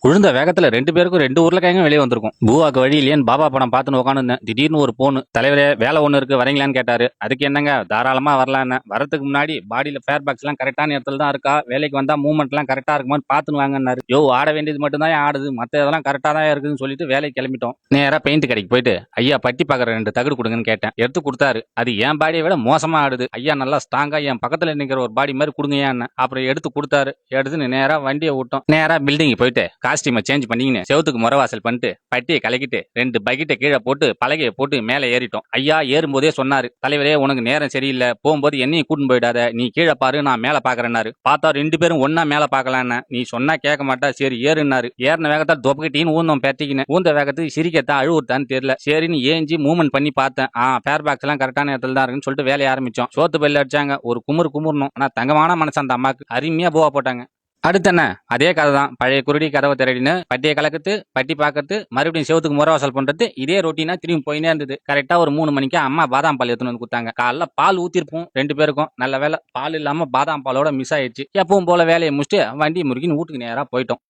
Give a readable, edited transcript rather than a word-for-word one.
விழுந்த வேகத்துல 2 பேருக்கும் 2 உருளைக்கிழங்கும் வெளியே வந்திருக்கும். பூவாக்கு வழி இல்லையேன்னு பாபா படம் பார்த்துன்னு உட்காந்துருந்தேன். திடீர்னு ஒரு போன் தலைவரே வேலை ஒண்ணு இருக்கு வரீங்களான்னு கேட்டாரு. அதுக்கு என்னங்க தாராளமா வரலான்னு. வரதுக்கு முன்னாடி பாடியில ஃபேர் பாக்ஸ் எல்லாம் கரெக்டான இடத்துல தான் இருக்கா, வேலைக்கு வந்தா மூவ்மெண்ட் எல்லாம் கரெக்டா இருக்குமான்னு பாத்துன்னு வாங்கன்னாரு. யோ ஆட வேண்டியது மட்டும் தான் ஆடுது, மத்த இதெல்லாம் கரெக்டா தான் இருக்குதுன்னு சொல்லிட்டு வேலைக்கு கிளம்பிட்டோம். நேரா பெயிண்ட் கடைக்கு போயிட்டு ஐயா பட்டி பாக்குற 2 தகடு கொடுங்கன்னு கேட்டேன். எடுத்து கொடுத்தாரு. அது என் பாடியை விட மோசமா ஆடுது ஐயா, நல்லா ஸ்ட்ராங்கா என் பக்கத்துல நிக்கிற ஒரு பாடி மாதிரி கொடுங்கயான்னு. அப்புறம் எடுத்து கொடுத்தாரு. எடுத்துன்னு நேரா வண்டியை விட்டோம். நேரா பில்டிங் போயிட்டு காஸ்டியூமை சேஞ்ச் பண்ணிக்கின்னு செவத்துக்கு முறவாசல் பண்ணிட்டு பட்டியை கலக்கிட்டு 2 பக்கெட்டை கீழே போட்டு பலகையை போட்டு மேலே ஏறிட்டோம். ஐயா ஏறும்போதே சொன்னாரு, தலைவரே உனக்கு நேரம் சரியில்லை, போகும்போது என்னையும் கூட்டின்னு போயிடாத, நீ கீழே பாரு நான் மேல பாக்குறேன்னாரு. பார்த்தா 2 பேரும் ஒன்னா மேல பாக்கலான்னு. நீ சொன்னா கேட்க மாட்டா, சரி ஏறுனாரு. ஏறின வேகத்தால் தொப்பக்கிட்டின்னு ஊந்தோம் பெட்டிக்கின்னு. ஊந்த வேகத்துக்கு சிரிக்கத்தான் அழுவுத்தான்னு தெரியல. சரின்னு ஏஞ்சி மூவ்மெண்ட் பண்ணி பார்த்தேன். ஃபேர் பாக்ஸ் எல்லாம் கரெக்டான இடத்துல தான் இருக்குன்னு சொல்லிட்டு வேலையை ஆரம்பிச்சோம். சோத்து பல்ல அடிச்சாங்க, ஒரு குமுறணும். ஆனா தங்கமான மனசு அந்த அம்மாக்கு, அருமையா போவா போட்டாங்க. அடுத்து என்ன அதே கதை தான். பழைய குருடி கதவை திரடின்னு பட்டியை கலக்குது, பட்டி பார்க்கறது, மறுபடியும் செவத்துக்கு முறவாசல் பண்றது, இதே ரொட்டீனா திரும்பி போயினே இருந்தது. கரெக்டா ஒரு 3 மணிக்கு அம்மா பாதாம் பால் எடுத்துன்னு வந்து கொடுத்தாங்க. காலைல பால் ஊத்திருப்போம் 2 பேருக்கும். நல்ல வேலை பால் இல்லாம பாதாம் பாலோட மிஸ் ஆயிடுச்சு. எப்பவும் போல வேலையை முடிச்சுட்டு வண்டி முறுக்கின்னு வீட்டுக்கு நேரா போயிட்டோம்.